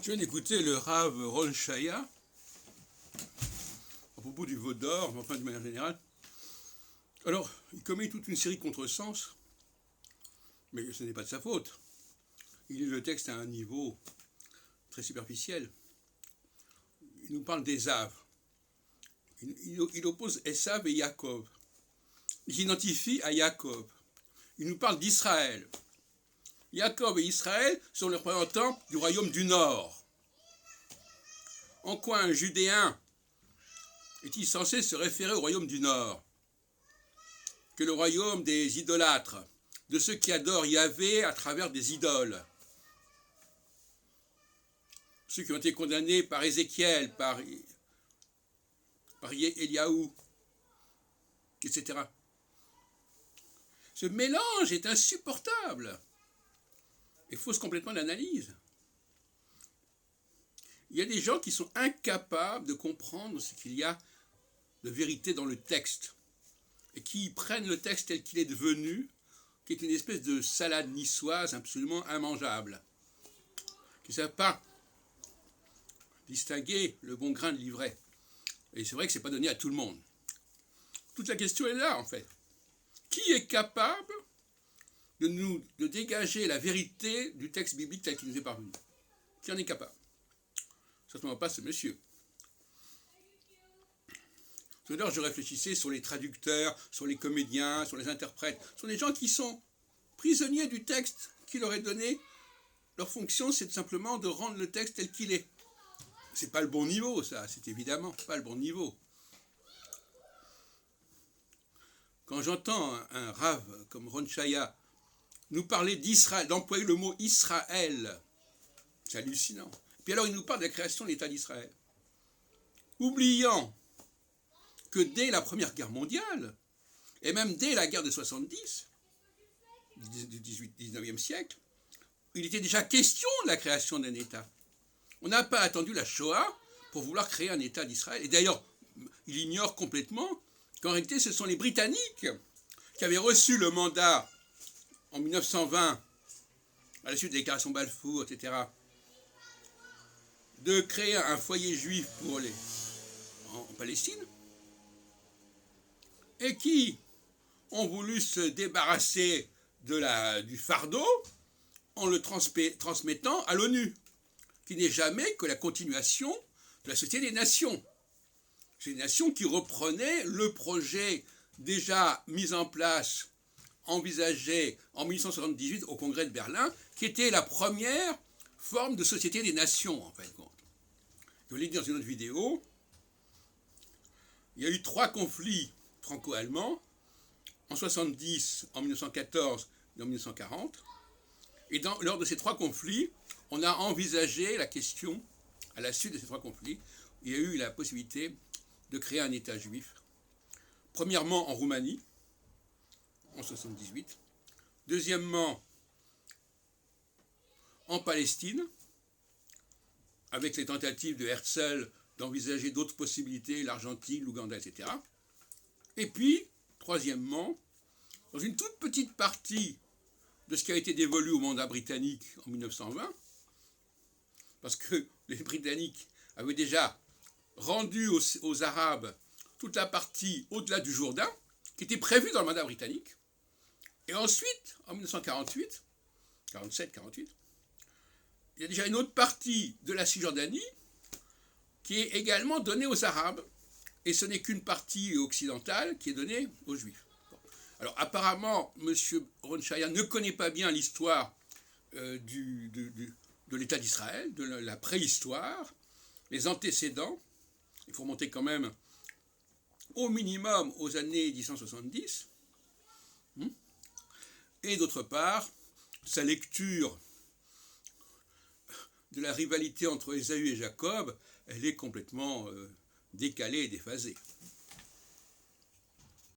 Je viens d'écouter le Rav Ron Shaya à propos du veau d'or, mais enfin de manière générale. Alors, il commet toute une série de contresens, mais ce n'est pas de sa faute. Il lit le texte à un niveau très superficiel. Il nous parle d'Ésav. Il oppose Esav et Yaakov. Il s'identifie à Yaakov. Il nous parle d'Israël. Yaakov et Israël sont les représentants du royaume du Nord. En quoi un Judéen est-il censé se référer au royaume du Nord que le royaume des idolâtres, de ceux qui adorent Yahvé à travers des idoles? Ceux qui ont été condamnés par Ézéchiel, par Eliaou, etc. Ce mélange est insupportable et fausse complètement l'analyse. Il y a des gens qui sont incapables de comprendre ce qu'il y a de vérité dans le texte et qui prennent le texte tel qu'il est devenu, qui est une espèce de salade niçoise absolument immangeable, qui ne savent pas distinguer le bon grain de l'ivraie. Et c'est vrai que ce n'est pas donné à tout le monde. Toute la question est là, en fait. Qui est capable de dégager la vérité du texte biblique tel qu'il nous est parvenu? Qui en est capable? Certainement pas ce monsieur. Tout à l'heure, je réfléchissais sur les traducteurs, sur les comédiens, sur les interprètes. Ce sont des gens qui sont prisonniers du texte qui leur est donné. Leur fonction, c'est simplement de rendre le texte tel qu'il est. C'est pas le bon niveau, ça. C'est évidemment pas le bon niveau. Quand j'entends un rave comme Ron Shaya nous parler d'Israël, d'employer le mot Israël, c'est hallucinant. Puis alors il nous parle de la création de l'État d'Israël, oubliant que dès la Première Guerre mondiale, et même dès la guerre de 70, du 19e siècle, il était déjà question de la création d'un État. On n'a pas attendu la Shoah pour vouloir créer un État d'Israël. Et d'ailleurs, il ignore complètement qu'en réalité, ce sont les Britanniques qui avaient reçu le mandat en 1920, à la suite des déclarations Balfour, etc., de créer un foyer juif en Palestine, et qui ont voulu se débarrasser du fardeau en le transmettant à l'ONU, qui n'est jamais que la continuation de la Société des Nations. C'est une nation qui reprenait le projet déjà mis en place, envisagé en 1878 au Congrès de Berlin, qui était la première forme de Société des Nations, en fin de compte. Je vous l'ai dit dans une autre vidéo, il y a eu 3 conflits franco-allemands, en 70, en 1914 et en 1940. Et lors de ces 3 conflits, on a envisagé la question, à la suite de ces 3 conflits, il y a eu la possibilité de créer un État juif. Premièrement en Roumanie, en 1978. Deuxièmement, en Palestine, avec les tentatives de Herzl d'envisager d'autres possibilités, l'Argentine, l'Ouganda, etc. Et puis, troisièmement, dans une toute petite partie de ce qui a été dévolu au mandat britannique en 1920, parce que les Britanniques avaient déjà rendu aux Arabes toute la partie au-delà du Jourdain, qui était prévue dans le mandat britannique. Et ensuite, en 1947, 48, il y a déjà une autre partie de la Cisjordanie qui est également donnée aux Arabes, et ce n'est qu'une partie occidentale qui est donnée aux Juifs. Bon. Alors apparemment, M. Ron Shaya ne connaît pas bien l'histoire de l'État d'Israël, de la préhistoire, les antécédents. Il faut remonter quand même au minimum aux années 1870. Et d'autre part, sa lecture de la rivalité entre Ésaü et Jacob, elle est complètement décalée et déphasée.